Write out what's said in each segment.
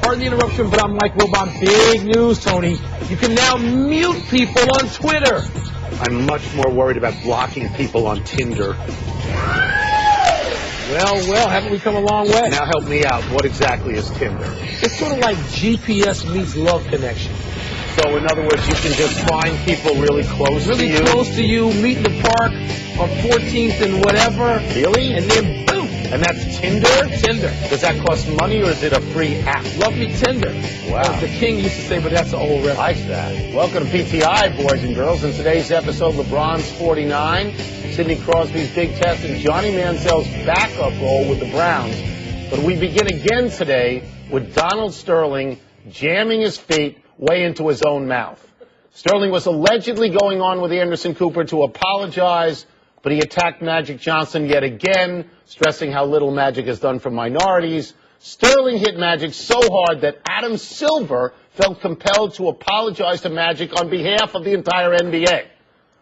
Pardon the interruption, but I'm Mike Wilbon. Big news, Tony. You can now mute people on Twitter. I'm much more worried about blocking people on Tinder. Well, haven't we come a long way? Now help me out. What exactly is Tinder? It's sort of like GPS meets Love Connection. So, in other words, you can just find people really close to you? Really close to you, meet in the park on 14th and whatever. Really? And then, boom. And that's Tinder? Tinder. Does that cost money or is it a free app? Love me Tinder. Wow. As the king used to say, but that's an old reference. I like that. Welcome to PTI, boys and girls. In today's episode, LeBron's 49, Sidney Crosby's big test, and Johnny Manziel's backup role with the Browns. But we begin again today with Donald Sterling jamming his feet way into his own mouth. Sterling was allegedly going on with Anderson Cooper to apologize, but he attacked Magic Johnson yet again, stressing how little Magic has done for minorities. Sterling hit Magic so hard that Adam Silver felt compelled to apologize to Magic on behalf of the entire NBA.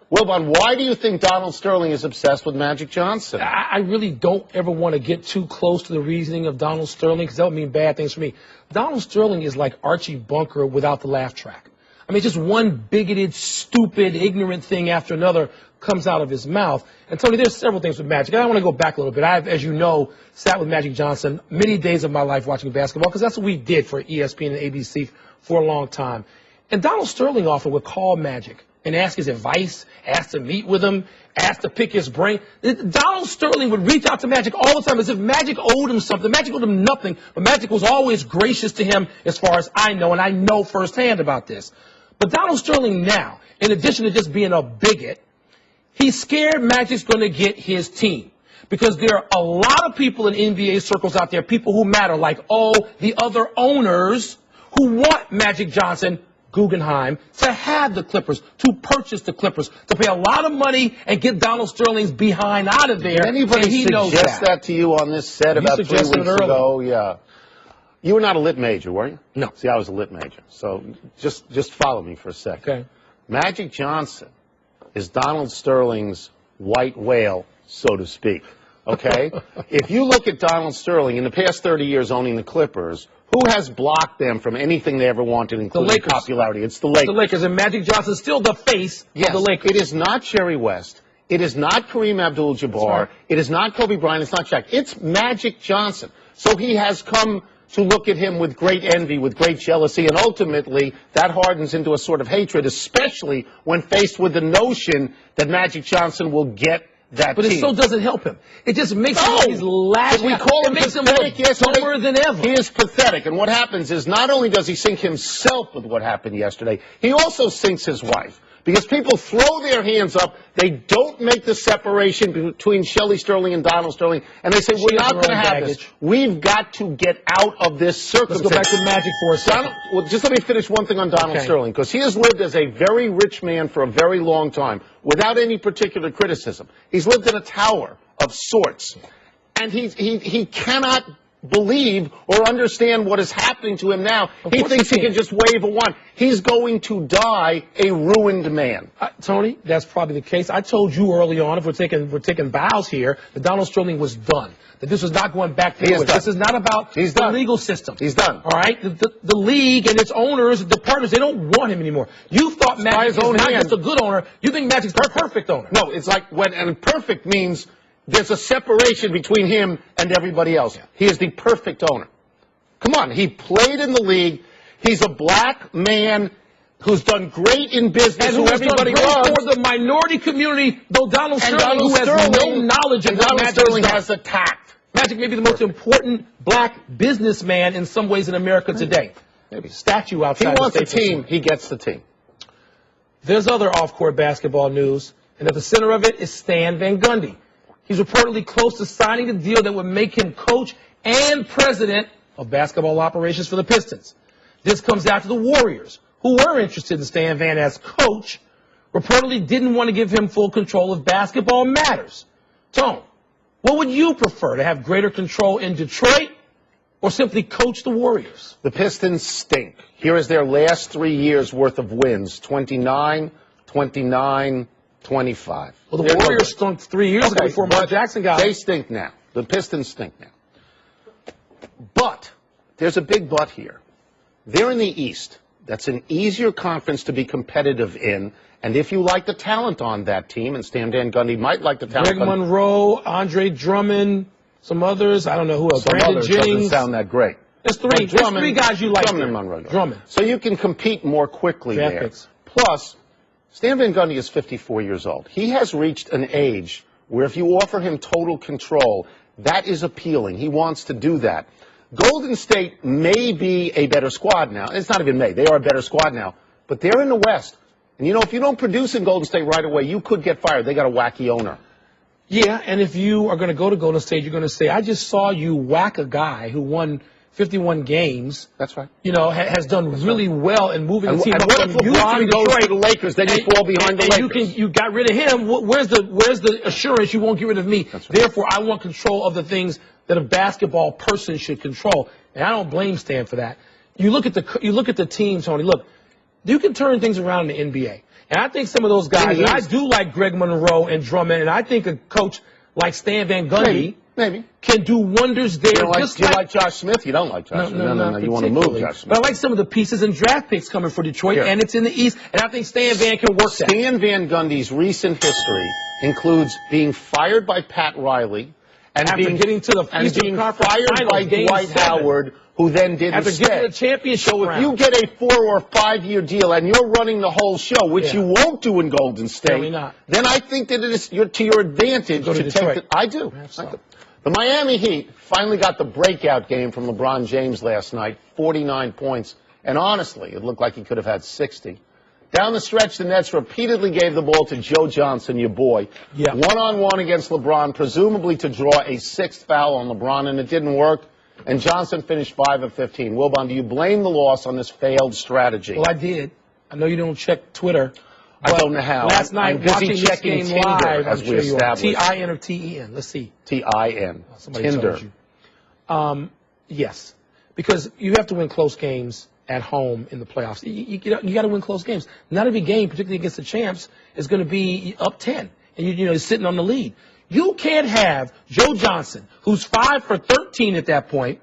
Wilbon, why do you think Donald Sterling is obsessed with Magic Johnson? I really don't ever want to get too close to the reasoning of Donald Sterling because that would mean bad things for me. Donald Sterling is like Archie Bunker without the laugh track. I mean, just one bigoted, stupid, ignorant thing after another comes out of his mouth. And Tony, there's several things with Magic. I want to go back a little bit. I've, as you know, sat with Magic Johnson many days of my life watching basketball because that's what we did for ESPN and ABC for a long time. And Donald Sterling often would call Magic and ask his advice, ask to meet with him, ask to pick his brain. Donald Sterling would reach out to Magic all the time as if Magic owed him something. Magic owed him nothing, but Magic was always gracious to him as far as I know, and I know firsthand about this. But Donald Sterling now, in addition to just being a bigot, he's scared Magic's going to get his team. Because there are a lot of people in NBA circles out there, people who matter, like, the other owners who want Magic Johnson, Guggenheim, to have the Clippers, to purchase the Clippers, to pay a lot of money and get Donald Sterling's behind out of there. Did anybody suggest that to you on this set about 3 weeks ago? Yeah. You were not a lit major, were you? No. See, I was a lit major. So just follow me for a second. Okay. Magic Johnson is Donald Sterling's white whale, so to speak. Okay? If you look at Donald Sterling in the past 30 years owning the Clippers, who has blocked them from anything they ever wanted, including popularity? It's the Lakers. The Lakers, and Magic Johnson's still the face of the Lakers. It is not Jerry West. It is not Kareem Abdul-Jabbar. Right. It is not Kobe Bryant. It's not Shaq. It's Magic Johnson. So he has come to look at him with great envy, with great jealousy, and ultimately that hardens into a sort of hatred, especially when faced with the notion that Magic Johnson will get that but team. It still doesn't help him. It just makes him laugh. We call him makes pathetic. Him look dumber than ever. He is pathetic. And what happens is not only does he sink himself with what happened yesterday, he also sinks his wife. Because people throw their hands up, they don't make the separation between Shelley Sterling and Donald Sterling, and they say, we're not going to have this. We've got to get out of this circumstance. Let's go back to Magic for a second. Well, just let me finish one thing on Donald Sterling, because he has lived as a very rich man for a very long time, without any particular criticism. He's lived in a tower of sorts, and he cannot believe or understand what is happening to him now. He thinks he can just wave a wand. He's going to die a ruined man. Tony, that's probably the case. I told you early on, if we're taking bows here, that Donald Sterling was done. That this was not going back to the This is not about the legal system. He's done. All right? The league and its owners, the partners, they don't want him anymore. You thought Magic is not just a good owner. You think Magic's the perfect owner. No, it's like and perfect means there's a separation between him and everybody else. He is the perfect owner. Come on, he played in the league. He's a black man who's done great in business, and who everybody loves. For the minority community, though Donald Sterling, who has no knowledge of what Magic Sterling has attacked. Magic may be the most important black businessman in some ways in America today. Maybe statue outside. He wants a team. He gets the team. There's other off-court basketball news, and at the center of it is Stan Van Gundy. He's reportedly close to signing a deal that would make him coach and president of basketball operations for the Pistons. This comes after the Warriors, who were interested in Stan Van as coach, reportedly didn't want to give him full control of basketball matters. Tone, what would you prefer, to have greater control in Detroit or simply coach the Warriors? The Pistons stink. Here is their last 3 years' worth of wins, 29, 29, 25. Well, the Warriors stunk 3 years ago before Mark Jackson got They stink now. The Pistons stink now. But there's a big but here. They're in the East. That's an easier conference to be competitive in. And if you like the talent on that team, and Stan Van Gundy might like the talent. Greg Monroe, Andre Drummond, some others. I don't know who else. Brandon Jennings. Doesn't sound that great. There's three guys you like. Drummond and Monroe. Drummond. So you can compete more quickly there. Picks. Plus, Stan Van Gundy is 54 years old. He has reached an age where if you offer him total control, that is appealing. He wants to do that. Golden State may be a better squad now. It's not even may. They are a better squad now. But they're in the West. And, you know, if you don't produce in Golden State right away, you could get fired. They got a wacky owner. Yeah, and if you are going to go to Golden State, you're going to say, I just saw you whack a guy who won 51 games. That's right. You know, has done really well in moving the team up. And what if LeBron goes to the Lakers, then you fall behind the Lakers? You got rid of him. Where's the assurance you won't get rid of me? That's right. Therefore, I want control of the things that a basketball person should control. And I don't blame Stan for that. You look at the team, Tony. Look, you can turn things around in the NBA. And I think some of those guys, and I do like Greg Monroe and Drummond, and I think a coach like Stan Van Gundy maybe can do wonders there. Do you like Josh Smith? You don't like Josh Smith. No. You want to move Josh Smith. But I like some of the pieces and draft picks coming for Detroit, and it's in the East, and I think Stan Van can work that. Stan Van Gundy's recent history includes being fired by Pat Riley and being fired by Dwight Howard, who then didn't after stay. Getting a championship so if you get a 4 or 5 year deal and you're running the whole show, which you won't do in Golden State, then I think that it is to your advantage to take it. I do. The Miami Heat finally got the breakout game from LeBron James last night, 49 points. And honestly, it looked like he could have had 60. Down the stretch, the Nets repeatedly gave the ball to Joe Johnson, your boy. Yeah. One-on-one against LeBron, presumably to draw a 6th foul on LeBron, and it didn't work. And Johnson finished 5 of 15. Wilbon, do you blame the loss on this failed strategy? Well, I did. I know you don't check Twitter. I don't know how. Last night, watching this game Tinder, live, as we established. T-I-N or T-E-N? Let's see. T-I-N. Tinder. Yes. Because you have to win close games at home in the playoffs. You got to win close games. Not every game, particularly against the champs, is going to be up 10. And you're sitting on the lead. You can't have Joe Johnson, who's 5 for 13 at that point,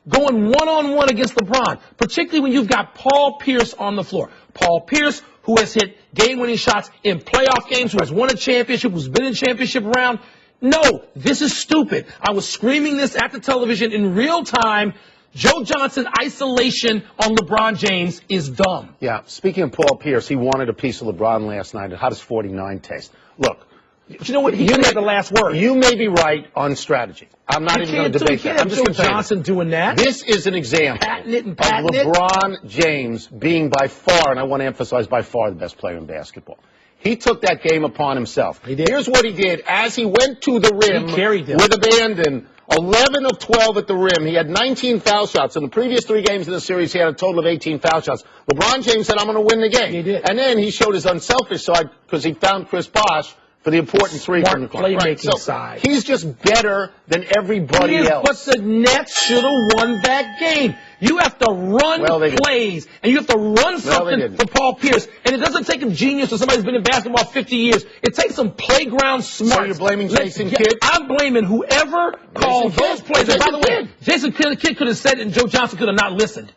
going one-on-one against LeBron, particularly when you've got Paul Pierce on the floor. Paul Pierce, who has hit game-winning shots in playoff games, who has won a championship, who's been in championship round. No, this is stupid. I was screaming this at the television in real time. Joe Johnson isolation on LeBron James is dumb. Yeah, speaking of Paul Pierce, he wanted a piece of LeBron last night. How does 49 taste? Look. But you know what? He had the last word. You may be right on strategy. I'm not even going to debate that. I'm just Joe Johnson doing that. This is an example of LeBron James being by far, and I want to emphasize by far, the best player in basketball. He took that game upon himself. He did. Here's what he did. As he went to the rim with abandon, 11 of 12 at the rim. He had 19 foul shots. In the previous 3 games in the series, he had a total of 18 foul shots. LeBron James said, I'm going to win the game. He did. And then he showed his unselfish side because he found Chris Bosh for the important 3 from the corner. Playmaking side. He's just better than everybody else. But the Nets should have won that game. You have to run plays, and you have to run something for Paul Pierce. And it doesn't take a genius or somebody who's been in basketball 50 years. It takes some playground smarts. So you're blaming Jason Kidd? I'm blaming whoever called those plays. And by the way, Jason Kidd could have said it, and Joe Johnson could have not listened.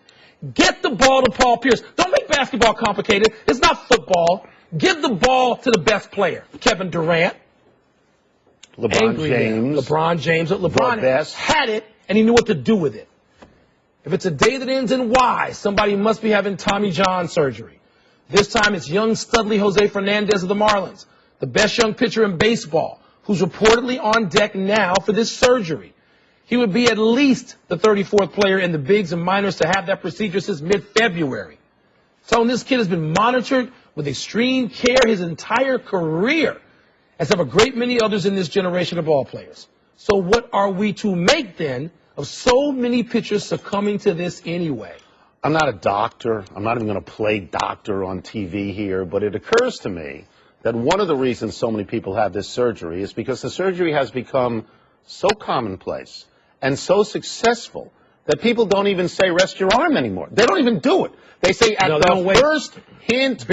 Get the ball to Paul Pierce. Don't make basketball complicated. It's not football. Give the ball to the best player, Kevin Durant. LeBron James. LeBron had it, and he knew what to do with it. If it's a day that ends in Y, somebody must be having Tommy John surgery. This time it's young Studley Jose Fernandez of the Marlins, the best young pitcher in baseball, who's reportedly on deck now for this surgery. He would be at least the 34th player in the bigs and minors to have that procedure since mid-February. So this kid has been monitored with extreme care his entire career, as have a great many others in this generation of ball players. So what are we to make, then, of so many pitchers succumbing to this anyway? I'm not a doctor. I'm not even going to play doctor on TV here, but it occurs to me that one of the reasons so many people have this surgery is because the surgery has become so commonplace and so successful that people don't even say rest your arm anymore. They don't even do it. They say at the first hint of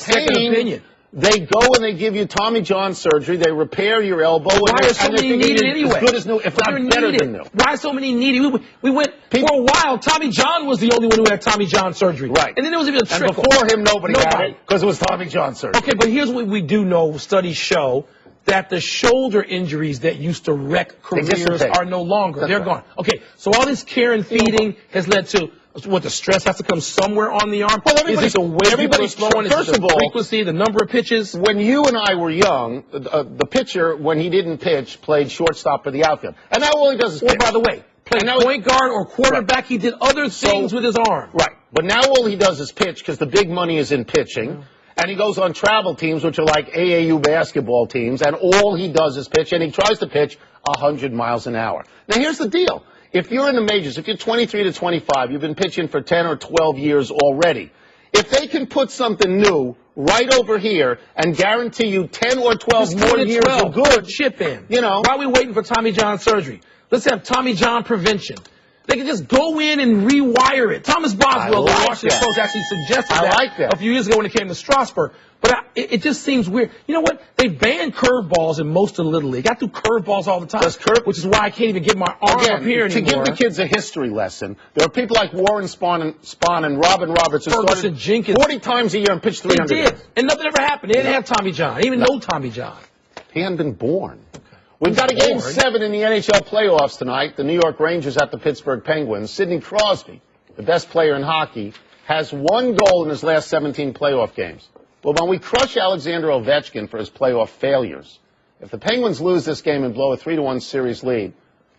pain, They go and they give you Tommy John surgery. They repair your elbow. Why are so many needed anyway? As good as new, if not better than new. Why are so many needed? We went for a while. Tommy John was the only one who had Tommy John surgery. Right. And then there was even a trickle. And before him, nobody had it because it was Tommy John surgery. Okay, but here's what we do know. Studies show that the shoulder injuries that used to wreck careers are no longer. They're gone. Okay, so all this care and feeding has led to what the stress has to come somewhere on the arm. Well, is it the way everybody's throwing? Is it the frequency, the number of pitches? When you and I were young, the pitcher, when he didn't pitch, played shortstop for the outfield. And now all he does is pitch. By the way, playing point guard or quarterback, right. He did other things with his arm. Right. But now all he does is pitch because the big money is in pitching. Yeah. And he goes on travel teams, which are like AAU basketball teams, and all he does is pitch, and he tries to pitch 100 miles an hour. Now, here's the deal. If you're in the majors, if you're 23 to 25, you've been pitching for 10 or 12 years already. If they can put something new right over here and guarantee you 10 or 12 more years of good, chip in. You know. Why are we waiting for Tommy John surgery? Let's have Tommy John prevention. They can just go in and rewire it. Thomas Boswell, the Washington Post, actually suggested that a few years ago when it came to Strasburg. But it just seems weird. You know what? They banned curveballs in most of the Little League. I do curveballs all the time, which is why I can't even get my arm up here anymore. To give the kids a history lesson, there are people like Warren Spahn and Robin Roberts who started Jenkins 40 times a year and pitched 300. They did, and nothing ever happened. They didn't have Tommy John. They didn't even know Tommy John. He hadn't been born. We've got a Game 7 in the NHL playoffs tonight. The New York Rangers at the Pittsburgh Penguins. Sidney Crosby, the best player in hockey, has 1 goal in his last 17 playoff games. Well, when we crush Alexander Ovechkin for his playoff failures, if the Penguins lose this game and blow a 3-1 series lead,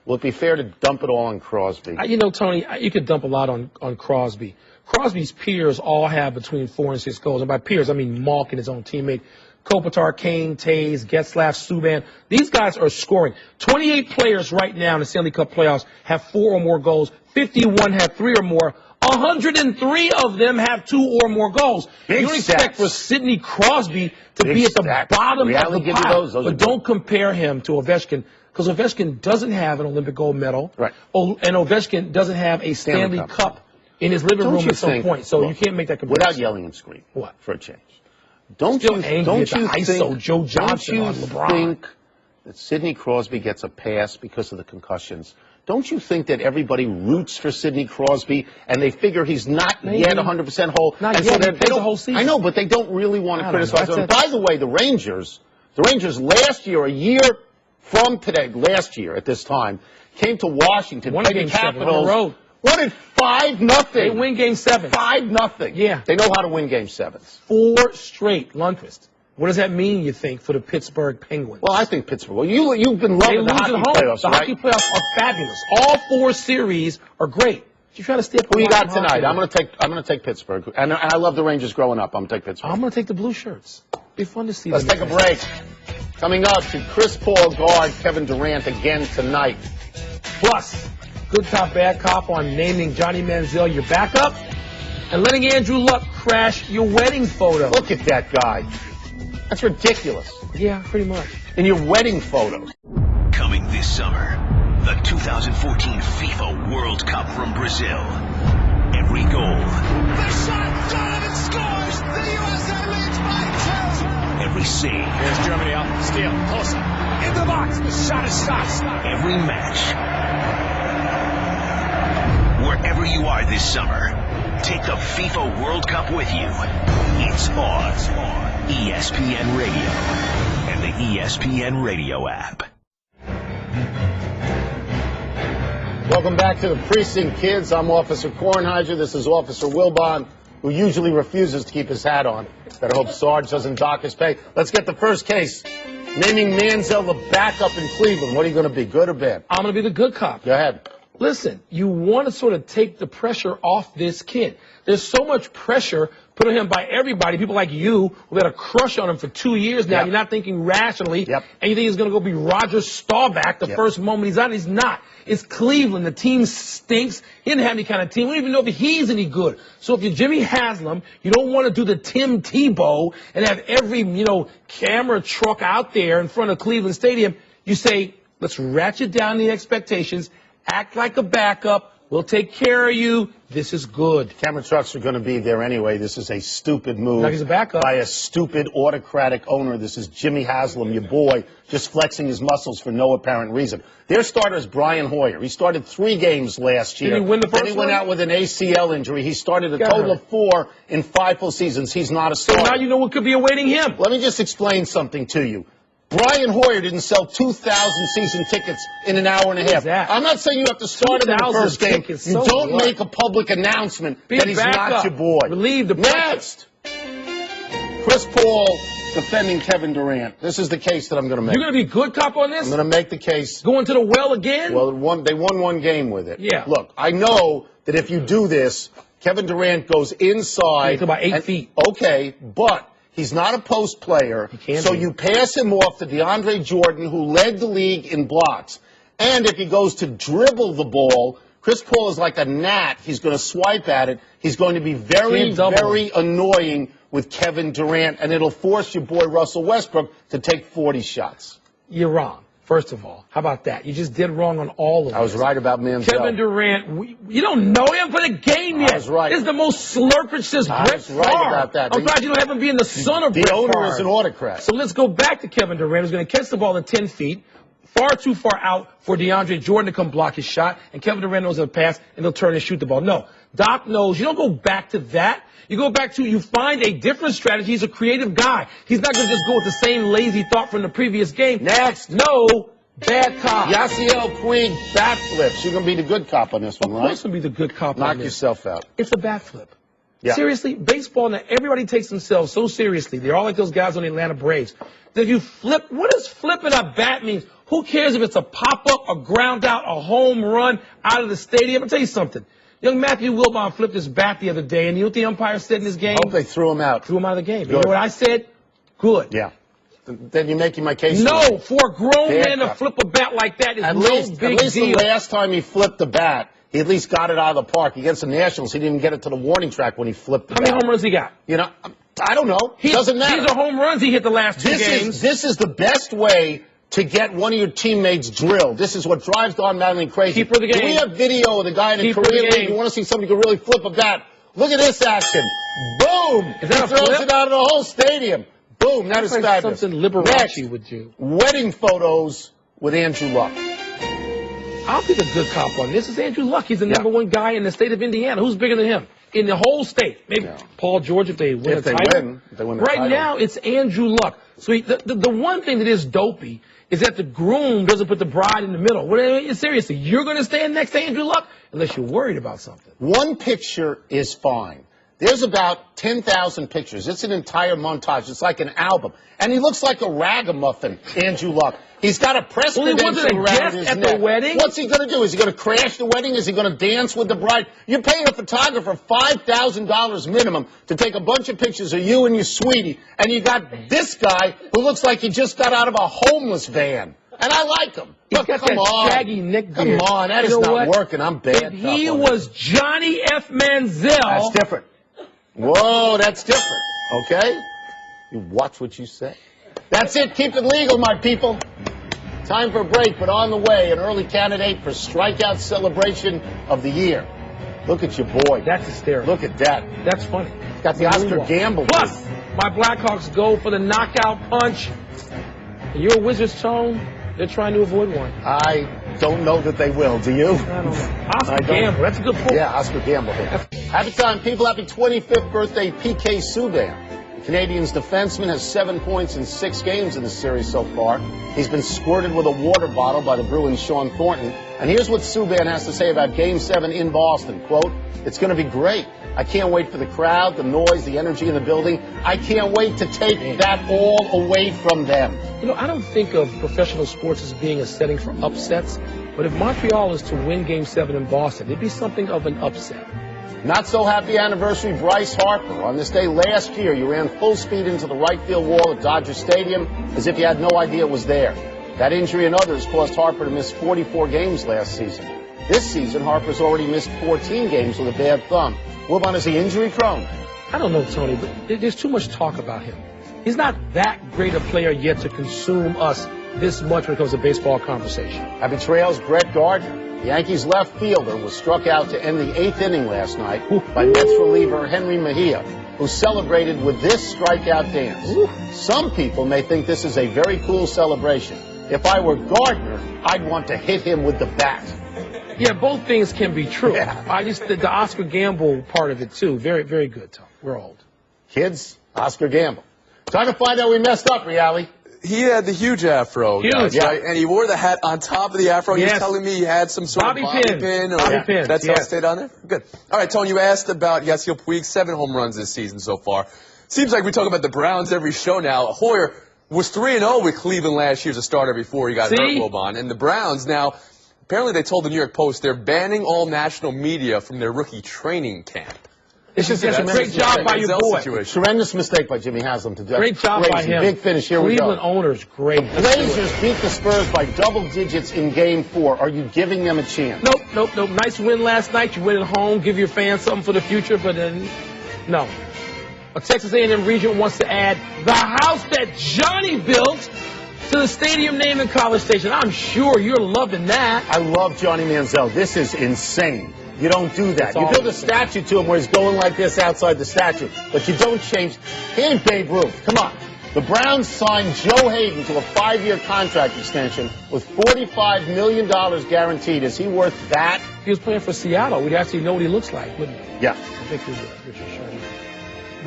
will it be fair to dump it all on Crosby? You know, Tony, you could dump a lot on Crosby. Crosby's peers all have between 4 and 6 goals. And by peers, I mean Malkin, his own teammate. Kopitar, Kane, Taves, Getzlaf, Subban. These guys are scoring. 28 players right now in the Stanley Cup playoffs have 4 or more goals. 51 have 3 or more. 103 of them have 2 or more goals. You don't expect for Sidney Crosby to be at the bottom of the pile. But don't compare him to Ovechkin, because Ovechkin doesn't have an Olympic gold medal. Right. And Ovechkin doesn't have a Stanley Cup in his living room at some point. So you can't make that comparison. Without yelling and screaming. What? For a change. Don't you think that Sidney Crosby gets a pass because of the concussions? Don't you think that everybody roots for Sidney Crosby and they figure he's not yet 100% whole? Not yet. They the whole season. I know, but they don't really want to criticize him. By the way, the Rangers last year, a year from today, last year at this time, came to Washington, played the Capitals. Won it 5-0. They win Game 7. 5-0. Yeah. They know how to win Game 7s. 4 straight. Lundqvist. What does that mean, you think, for the Pittsburgh Penguins? Well, I think Pittsburgh. Well, you've been loving the hockey playoffs, right? The hockey playoffs are fabulous. All 4 series are great. You try to stay up. Who you got tonight? I'm going to take Pittsburgh, and I love the Rangers growing up. I'm going to take Pittsburgh. I'm going to take the blue shirts. Be fun to see. Let's take a break. Coming up, should Chris Paul guard Kevin Durant again tonight? Plus, good cop, bad cop on naming Johnny Manziel your backup and letting Andrew Luck crash your wedding photo. Look at that guy. That's ridiculous. Yeah, pretty much. In your wedding photo. Coming this summer, the 2014 FIFA World Cup from Brazil. Every goal. The shot, Donovan scores! The USA leads by 2! Every save. Here's Germany up, steal, closer. In the box, the shot is stopped. Every match. Wherever you are this summer, take the FIFA World Cup with you. It's on ESPN Radio and the ESPN Radio app. Welcome back to the Precinct, kids. I'm Officer Kornheiser. This is Officer Wilbon, who usually refuses to keep his hat on. Better hope Sarge doesn't dock his pay. Let's get the first case. Naming Manziel the backup in Cleveland. What are you going to be, good or bad? I'm going to be the good cop. Go ahead. Listen, you want to sort of take the pressure off this kid. There's so much pressure put on him by everybody, people like you, who had a crush on him for 2 years now. Yep. You're not thinking rationally, and you think he's going to go be Roger Staubach the first moment he's out. He's not. It's Cleveland. The team stinks. He didn't have any kind of team. We don't even know if he's any good. So if you're Jimmy Haslam, you don't want to do the Tim Tebow and have every, camera truck out there in front of Cleveland Stadium. You say, let's ratchet down the expectations, act like a backup, We'll take care of you. This is good. Camera trucks are going to be there anyway. This is a stupid move Now he's a backup. by a stupid autocratic owner. This is Jimmy Haslam, your boy, just flexing his muscles for no apparent reason. Their starter is Brian Hoyer. He started 3 games last year. Did he win the first Then he went one? out with an ACL injury. He started a Got total hurt. of 4 in 5 full seasons. He's not a starter. So now you know what could be awaiting him. Let me just explain something to you. Brian Hoyer didn't sell 2,000 season tickets in an hour and a half. that? I'm not saying you have to start him in the 2,000 first game. tickets, You so don't what? make a public announcement Be that he's not backup. your boy. Relieve the pressure. Next, Chris Paul defending Kevin Durant. This is the case that I'm going to make. You're going to be good cop on this? I'm going to make the case. Going to the well again? Well, they won 1 game with it. Yeah. Look, I know that if you do this, Kevin Durant goes inside. He's about 8 feet. Okay, but he's not a post player, so you pass him off to DeAndre Jordan, who led the league in blocks. And if he goes to dribble the ball, Chris Paul is like a gnat. He's going to swipe at it. He's going to be very, Can't double very annoying with Kevin Durant, and it'll force your boy Russell Westbrook to take 40 shots. You're wrong. First of all, how about that? You just did wrong on all of it. I was right about Manziel. Kevin Durant, you don't know him for the game yet. I was right. This is the most slurpage since I Brett was right Favre. about that. I'm glad you don't have him being the son of The Brett owner Favre. is an autocrat. So let's go back to Kevin Durant, who's going to catch the ball at 10 feet, far too far out for DeAndre Jordan to come block his shot, and Kevin Durant knows how to pass, and he'll turn and shoot the ball. No, Doc knows. You don't go back to that. You go back to, you find a different strategy. He's a creative guy. He's not going to just go with the same lazy thought from the previous game. Next. No, bad cop. Yasiel Puig backflips. You're going to be the good cop on this one, Of right? course, will be the good cop. Knock on this. yourself out. It's a backflip. Yeah. Seriously, baseball now, everybody takes themselves so seriously. They're all like those guys on the Atlanta Braves. That if you flip, what does flipping a bat mean? Who cares if it's a pop-up, a ground out, a home run out of the stadium? I'll tell you something. Young Matthew Wilbon flipped his bat the other day, and you know what the umpire said in this game? I hope they threw him out. Threw him out of the game. Good. You know what I said? Good. Yeah. Then you're making my case. No, for a grown Bad man to cop. flip a bat like that is At no least big the deal. last time he flipped the bat, he at least got it out of the park. Against the Nationals, he didn't get it to the warning track when he flipped the How bat. many home runs he got? You know, I don't know. Doesn't matter. These are home runs he hit the last 2 games. This is the best way to get one of your teammates drilled. This is what drives Don Mattingly crazy. Keeper of the game. Do we have video of the guy in a Keeper of the Korean league? game. You want to see somebody who can really flip a bat? Look at this action. Boom! Is that a he throws flip? it out of the whole stadium. Boom, that is Like fabulous. something Liberace Next, would do. wedding photos with Andrew Luck. I'll be the good cop on this. Is Andrew Luck. He's the number 1 guy in the state of Indiana. Who's bigger than him? In the whole state. Maybe Yeah. Paul George if they win If a they title. win, if they win the right title. now, it's Andrew Luck. So the one thing that is dopey is that the groom doesn't put the bride in the middle. Seriously, you're going to stand next to Andrew Luck unless you're worried about something. One picture is fine. There's about 10,000 pictures. It's an entire montage. It's like an album. And he looks like a ragamuffin, Andrew Luck. He's got a press Well, he credential wasn't a around guest his at the neck. wedding? What's he going to do? Is he going to crash the wedding? Is he going to dance with the bride? You're paying a photographer $5,000 minimum to take a bunch of pictures of you and your sweetie, and you got this guy who looks like he just got out of a homeless van. And I like him. He's But got come that on. shaggy neck Come beard. on, that You is know not what? working. I'm bad. If he tough on was Johnny F. Manziel. That's different. Whoa, that's different. Okay? You watch what you say. That's it. Keep it legal, my people. Time for a break, but on the way, an early candidate for strikeout celebration of the year. Look at your boy. That's hysterical. Look at that. That's funny. Got the Oscar Gamble. Plus, my Blackhawks go for the knockout punch. And your Wizards tone, they're trying to avoid one. I don't know that they will. Do you? I don't know. Oscar I don't- Gamble, that's a good point. Yeah, Oscar Gamble. Happy time, people. Happy 25th birthday, PK Subban. The Canadians defenseman has 7 points in 6 games in the series so far. He's been squirted with a water bottle by the Bruins' Sean Thornton. And here's what Subban has to say about Game 7 in Boston. Quote, "It's going to be great. I can't wait for the crowd, the noise, the energy in the building. I can't wait to take that all away from them." You know, I don't think of professional sports as being a setting for upsets, but if Montreal is to win Game 7 in Boston, it'd be something of an upset. Not so happy anniversary, Bryce Harper. On this day last year, you ran full speed into the right field wall at Dodger Stadium as if you had no idea it was there. That injury and others caused Harper to miss 44 games last season. This season, Harper's already missed 14 games with a bad thumb. Wilbon, is he injury prone? I don't know, Tony, but there's too much talk about him. He's not that great a player yet to consume us this much when it comes to baseball conversation. Happy trails, Brett Gardner. The Yankees' left fielder was struck out to end the 8th inning last night by Mets reliever Henry Mejia, who celebrated with this strikeout dance. Some people may think this is a very cool celebration. If I were Gardner, I'd want to hit him with the bat. Yeah, both things can be true. Yeah. I just the Oscar Gamble part of it too. Very, very good, Tom. We're old. Kids, Oscar Gamble. Time to find out we messed up, Reali. He had the huge afro, Huge. guys, Yeah. right? And he wore the hat on top of the afro. Yes. He was telling me he had some sort Bobby of bobby pin. pin. Or Bobby pin, That's how it yes. stayed on there? Good. All right, Tony, you asked about Yasiel Puig, 7 home runs this season so far. Seems like we talk about the Browns every show now. Hoyer was 3-0 with Cleveland last year as a starter before he got hurt, Wilbon. And the Browns now, apparently they told the New York Post they're banning all national media from their rookie training camp. It's just a Tremendous great job by your boy. Situation. Tremendous mistake by Jimmy Haslam to do that. Great job by him. Big finish. Here we go. Cleveland owners, great. Blazers beat the Spurs by double digits in Game 4. Are you giving them a chance? Nope. Nice win last night. You win at home. Give your fans something for the future, but then, no. A Texas A&M Regent wants to add the house that Johnny built to the stadium name in College Station. I'm sure you're loving that. I love Johnny Manziel. This is insane. You don't do that. It's You all build a insane. statue to him where he's going like this outside the statue, but you don't change. He ain't Babe Ruth. Come on. The Browns signed Joe Hayden to a 5-year contract extension with $45 million guaranteed. Is he worth that? If he was playing for Seattle, we'd actually know what he looks like, wouldn't we? Yeah. I think he would, Richard Sherman.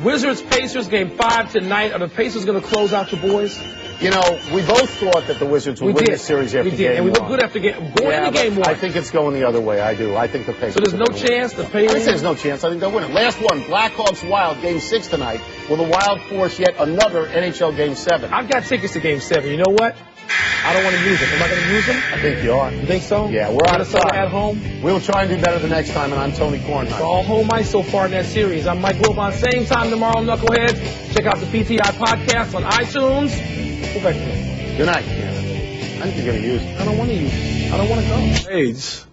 Wizards-Pacers, Game 5 tonight. Are the Pacers going to close out your boys? You know, we both thought that the Wizards would win this series after We did, Game and we 1. look good after going into Game 1. I think it's going the other way. I do. I think the Pacers. So there's no are gonna win. chance the I say Pacers. there's no chance. I think they'll win it. Last one, Blackhawks Wild, Game 6 tonight. Will the Wild force yet another NHL Game 7? I've got tickets to Game 7. You know what? I don't want to use them. Am I going to use them? I think you are. You think so? Yeah, we're out of Minnesota time. at home. We'll try and do better the next time, and I'm Tony Kornheiser. It's all home ice so far in that series. I'm Mike Wilbon. Same time tomorrow, Knuckleheads. Check out the PTI podcast on iTunes. Go back to me. Good night. I think you're going to use it. I don't want to use it. I don't want to go. AIDS.